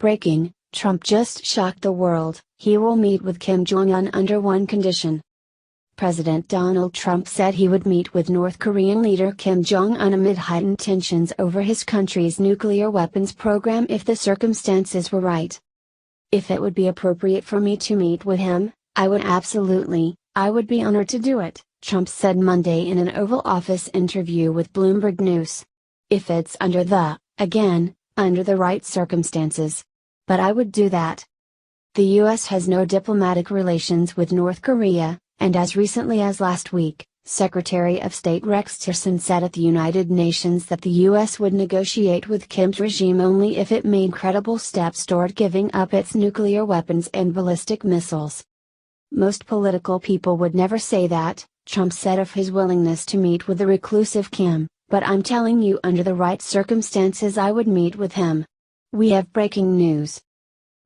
Breaking: Trump just shocked the world. He will meet with Kim Jong-un under one condition. President Donald Trump said he would meet with North Korean leader Kim Jong-un amid heightened tensions over his country's nuclear weapons program if the circumstances were right. If it would be appropriate for me to meet with him, I would I would be honored to do it, Trump said Monday in an Oval Office interview with Bloomberg News. If it's under the right circumstances. But I would do that. The U.S. has no diplomatic relations with North Korea, and as recently as last week, Secretary of State Rex Tillerson said at the United Nations that the U.S. would negotiate with Kim's regime only if it made credible steps toward giving up its nuclear weapons and ballistic missiles. Most political people would never say that, Trump said of his willingness to meet with the reclusive Kim, but I'm telling you under the right circumstances I would meet with him. We have breaking news.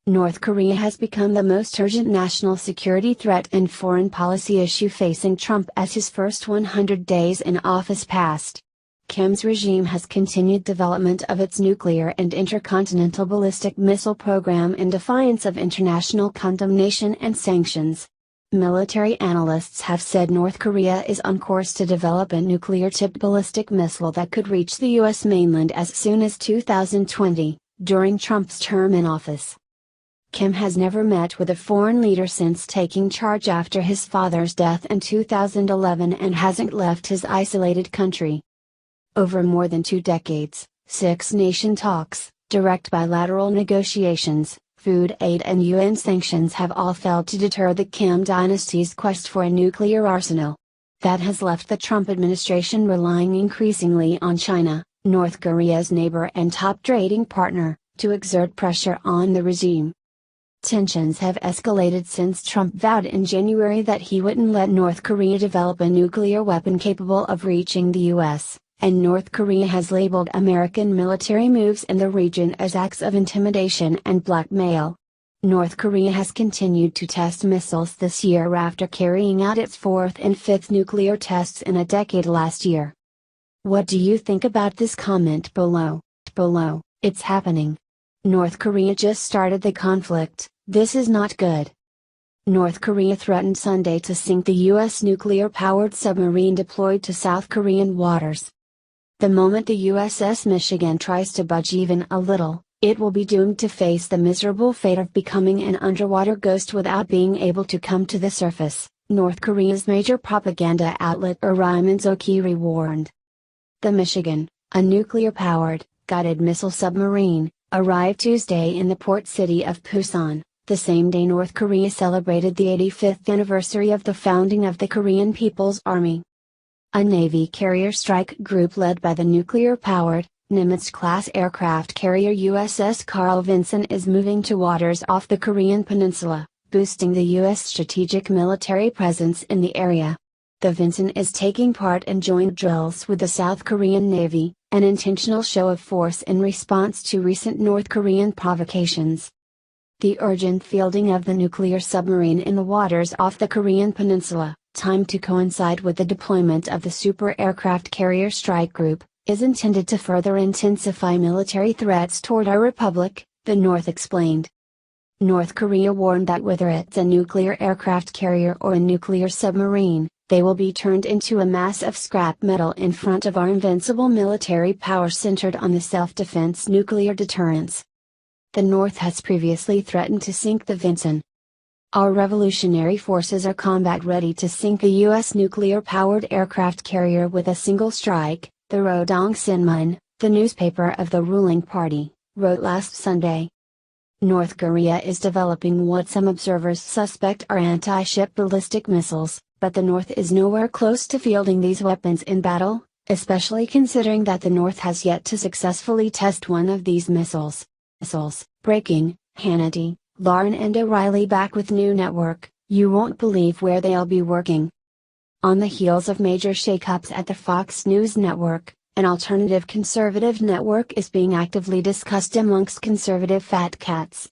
North Korea has become the most urgent national security threat and foreign policy issue facing Trump as his first 100 days in office passed. Kim's regime has continued development of its nuclear and intercontinental ballistic missile program in defiance of international condemnation and sanctions. Military analysts have said North Korea is on course to develop a nuclear-tipped ballistic missile that could reach the U.S. mainland as soon as 2020, during Trump's term in office. Kim has never met with a foreign leader since taking charge after his father's death in 2011 and hasn't left his isolated country. Over more than 2 decades, six-nation talks, direct bilateral negotiations, food aid and UN sanctions have all failed to deter the Kim dynasty's quest for a nuclear arsenal. That has left the Trump administration relying increasingly on China, North Korea's neighbor and top trading partner, to exert pressure on the regime. Tensions have escalated since Trump vowed in January that he wouldn't let North Korea develop a nuclear weapon capable of reaching the U.S., and North Korea has labeled American military moves in the region as acts of intimidation and blackmail. North Korea has continued to test missiles this year after carrying out its 4th and 5th nuclear tests in a decade last year. What do you think about this? Comment below. It's happening. North Korea just started the conflict. This is not good. North Korea threatened Sunday to sink the U.S. nuclear-powered submarine deployed to South Korean waters. The moment the USS Michigan tries to budge even a little, it will be doomed to face the miserable fate of becoming an underwater ghost without being able to come to the surface, North Korea's major propaganda outlet Uri Minzokiri warned. The Michigan, a nuclear-powered, guided missile submarine, arrived Tuesday in the port city of Pusan, the same day North Korea celebrated the 85th anniversary of the founding of the Korean People's Army. A Navy carrier strike group led by the nuclear-powered, Nimitz-class aircraft carrier USS Carl Vinson is moving to waters off the Korean peninsula, boosting the U.S. strategic military presence in the area. The Vinson is taking part in joint drills with the South Korean Navy, an intentional show of force in response to recent North Korean provocations. The urgent fielding of the nuclear submarine in the waters off the Korean peninsula, timed to coincide with the deployment of the super aircraft carrier strike group, is intended to further intensify military threats toward our republic, the North explained. North Korea warned that whether it's a nuclear aircraft carrier or a nuclear submarine, they will be turned into a mass of scrap metal in front of our invincible military power centered on the self-defense nuclear deterrence. The North has previously threatened to sink the Vinson. Our revolutionary forces are combat-ready to sink a U.S. nuclear-powered aircraft carrier with a single strike, the Rodong Sinmun, the newspaper of the ruling party, wrote last Sunday. North Korea is developing what some observers suspect are anti-ship ballistic missiles, but the North is nowhere close to fielding these weapons in battle, especially considering that the North has yet to successfully test one of these missiles. Breaking: Hannity, Lauren and O'Reilly back with new network, you won't believe where they'll be working. On the heels of major shakeups at the Fox News network, an alternative conservative network is being actively discussed amongst conservative fat cats.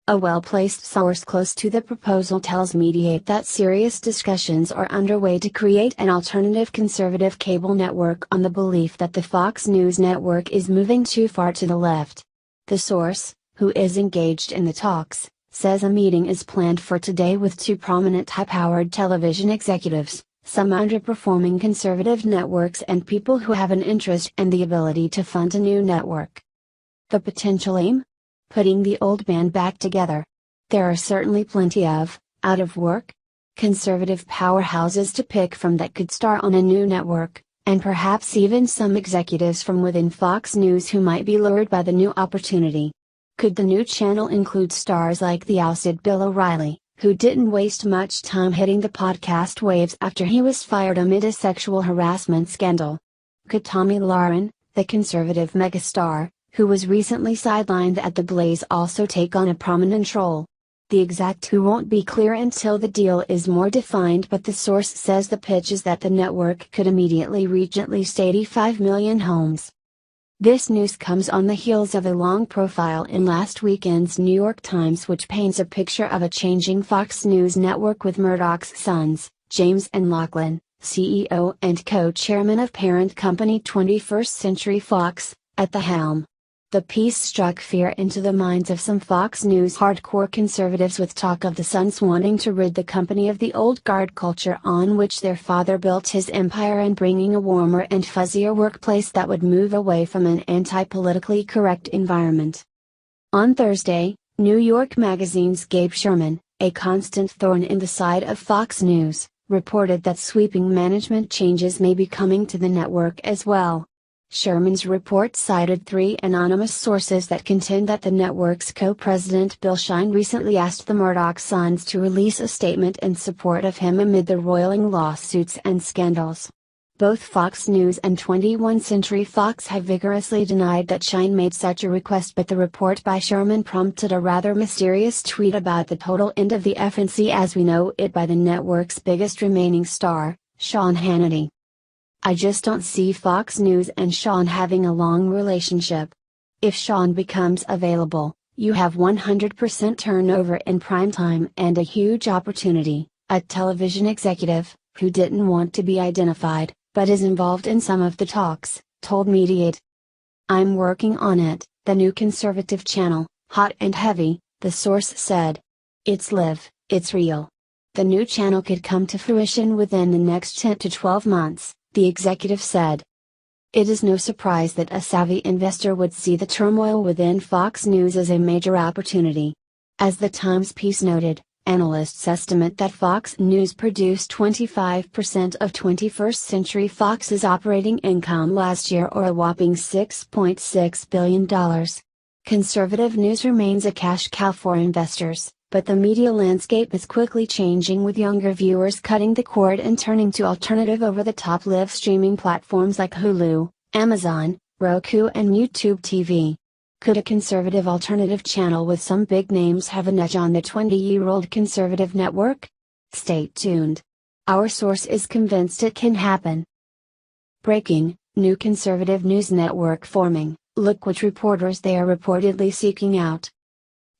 A well-placed source close to the proposal tells Mediaite that serious discussions are underway to create an alternative conservative cable network on the belief that the Fox News network is moving too far to the left. The source, who is engaged in the talks, says a meeting is planned for today with two prominent high-powered television executives, some underperforming conservative networks and people who have an interest and the ability to fund a new network. The potential aim? Putting the old band back together. There are certainly plenty of, out-of-work, conservative powerhouses to pick from that could star on a new network, and perhaps even some executives from within Fox News who might be lured by the new opportunity. Could the new channel include stars like the ousted Bill O'Reilly, who didn't waste much time hitting the podcast waves after he was fired amid a sexual harassment scandal? Could Tomi Lahren, the conservative megastar, who was recently sidelined at the Blaze, also take on a prominent role? The exact who won't be clear until the deal is more defined, but the source says the pitch is that the network could immediately reach at least 85 million homes. This news comes on the heels of a long profile in last weekend's New York Times, which paints a picture of a changing Fox News network with Murdoch's sons, James and Lachlan, CEO and co-chairman of parent company 21st Century Fox, at the helm. The piece struck fear into the minds of some Fox News hardcore conservatives, with talk of the sons wanting to rid the company of the old guard culture on which their father built his empire and bringing a warmer and fuzzier workplace that would move away from an anti-politically correct environment. On Thursday, New York Magazine's Gabe Sherman, a constant thorn in the side of Fox News, reported that sweeping management changes may be coming to the network as well. Sherman's report cited three anonymous sources that contend that the network's co-president Bill Shine recently asked the Murdoch sons to release a statement in support of him amid the roiling lawsuits and scandals. Both Fox News and 21st Century Fox have vigorously denied that Shine made such a request, but the report by Sherman prompted a rather mysterious tweet about the total end of the FNC as we know it by the network's biggest remaining star, Sean Hannity. "I just don't see Fox News and Sean having a long relationship. If Sean becomes available, you have 100% turnover in primetime and a huge opportunity," a television executive, who didn't want to be identified, but is involved in some of the talks, told Mediaite. "I'm working on it, the new conservative channel, hot and heavy," the source said. "It's live, it's real. The new channel could come to fruition within the next 10 to 12 months. The executive said. It is no surprise that a savvy investor would see the turmoil within Fox News as a major opportunity. As the Times piece noted, analysts estimate that Fox News produced 25% of 21st Century Fox's operating income last year, or a whopping $6.6 billion. Conservative news remains a cash cow for investors, but the media landscape is quickly changing, with younger viewers cutting the cord and turning to alternative over-the-top live streaming platforms like Hulu, Amazon, Roku and YouTube TV. Could a conservative alternative channel with some big names have an edge on the 20-year-old conservative network? Stay tuned. Our source is convinced it can happen. Breaking, new conservative news network forming, look which reporters they are reportedly seeking out.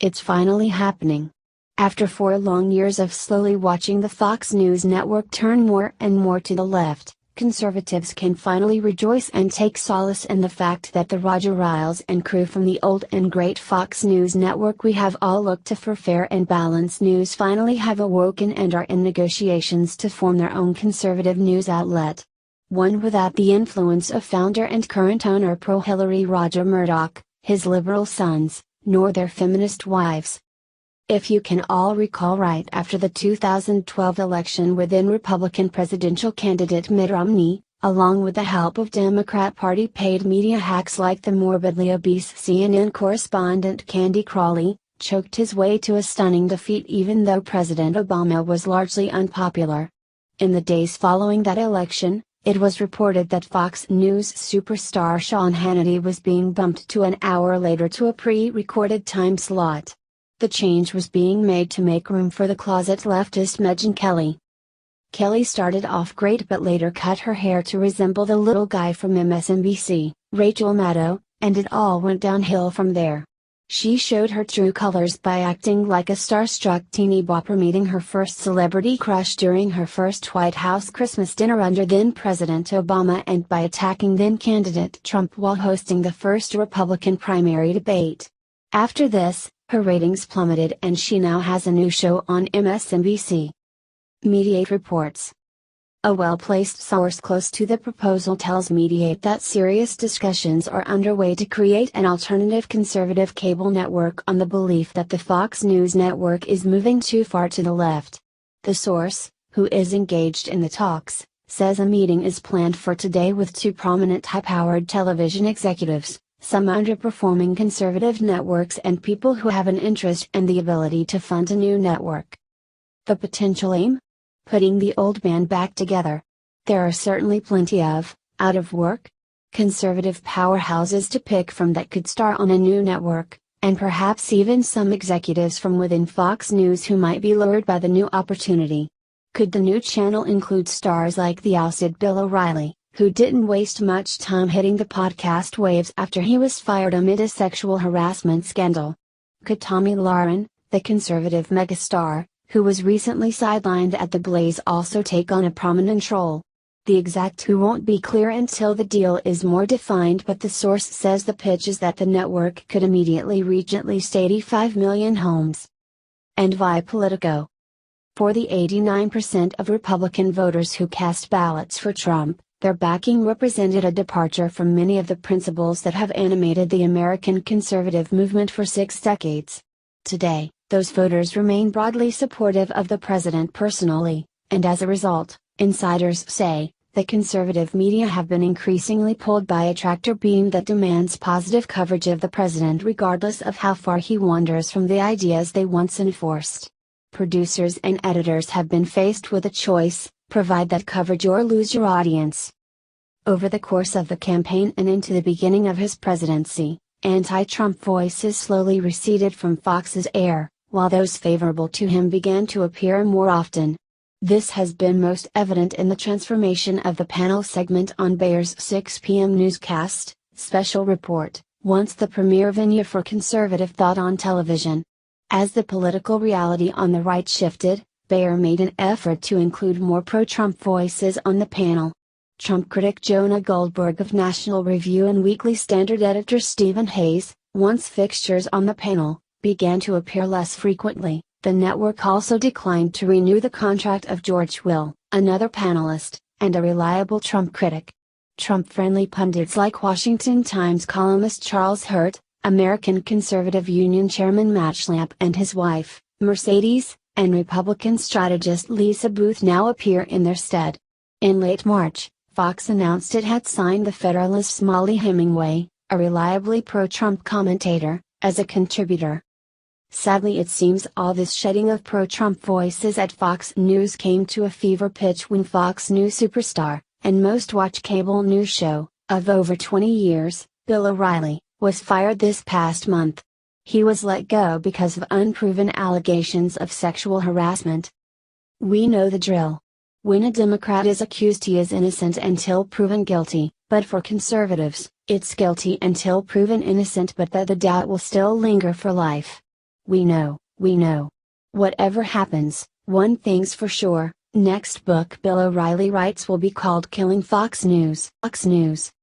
It's finally happening. After 4 long years of slowly watching the Fox News network turn more and more to the left, conservatives can finally rejoice and take solace in the fact that the Roger Ailes and crew from the old and great Fox News network we have all looked to for fair and balanced news finally have awoken and are in negotiations to form their own conservative news outlet. One without the influence of founder and current owner pro-Hillary Roger Murdoch, his liberal sons, nor their feminist wives. If you can all recall, right after the 2012 election, within Republican presidential candidate Mitt Romney, along with the help of Democrat Party paid media hacks like the morbidly obese CNN correspondent Candy Crawley, choked his way to a stunning defeat even though President Obama was largely unpopular. In the days following that election, it was reported that Fox News superstar Sean Hannity was being bumped to an hour later to a pre-recorded time slot. The change was being made to make room for the closet leftist Megyn Kelly. Kelly started off great but later cut her hair to resemble the little guy from MSNBC, Rachel Maddow, and it all went downhill from there. She showed her true colors by acting like a starstruck teeny bopper meeting her first celebrity crush during her first White House Christmas dinner under then-President Obama, and by attacking then-candidate Trump while hosting the first Republican primary debate. After this, her ratings plummeted and she now has a new show on MSNBC. Mediate reports. A well-placed source close to the proposal tells Mediate that serious discussions are underway to create an alternative conservative cable network on the belief that the Fox News network is moving too far to the left. The source, who is engaged in the talks, says a meeting is planned for today with two prominent high-powered television executives, some underperforming conservative networks and people who have an interest and the ability to fund a new network. The potential aim? Putting the old band back together. There are certainly plenty of, out-of-work, conservative powerhouses to pick from that could star on a new network, and perhaps even some executives from within Fox News who might be lured by the new opportunity. Could the new channel include stars like the ousted Bill O'Reilly, who didn't waste much time hitting the podcast waves after he was fired amid a sexual harassment scandal? Could Tomi Lahren, the conservative megastar, who was recently sidelined at the Blaze, also take on a prominent role? The exact who won't be clear until the deal is more defined, but the source says the pitch is that the network could immediately reach at least 85 million homes. And via Politico. For the 89% of Republican voters who cast ballots for Trump, their backing represented a departure from many of the principles that have animated the American conservative movement for 6 decades. Today, those voters remain broadly supportive of the president personally, and as a result, insiders say, the conservative media have been increasingly pulled by a tractor beam that demands positive coverage of the president regardless of how far he wanders from the ideas they once enforced. Producers and editors have been faced with a choice: provide that coverage or lose your audience. Over the course of the campaign and into the beginning of his presidency, anti-Trump voices slowly receded from Fox's air, while those favorable to him began to appear more often. This has been most evident in the transformation of the panel segment on Bayer's 6 p.m. newscast, Special Report, once the premier venue for conservative thought on television. As the political reality on the right shifted, Bayer made an effort to include more pro-Trump voices on the panel. Trump critic Jonah Goldberg of National Review and Weekly Standard editor Stephen Hayes, once fixtures on the panel, began to appear less frequently. The network also declined to renew the contract of George Will, another panelist, and a reliable Trump critic. Trump-friendly pundits like Washington Times columnist Charles Hurt, American Conservative Union Chairman Matt Schlapp and his wife, Mercedes, and Republican strategist Lisa Booth now appear in their stead. In late March, Fox announced it had signed the Federalist's Molly Hemingway, a reliably pro-Trump commentator, as a contributor. Sadly, it seems all this shedding of pro-Trump voices at Fox News came to a fever pitch when Fox News superstar, and most-watched cable news show, of over 20 years, Bill O'Reilly, was fired this past month. He was let go because of unproven allegations of sexual harassment. We know the drill. When a Democrat is accused, he is innocent until proven guilty, but for conservatives, it's guilty until proven innocent, but that the doubt will still linger for life. We know. Whatever happens, one thing's for sure: next book Bill O'Reilly writes will be called Killing Fox News.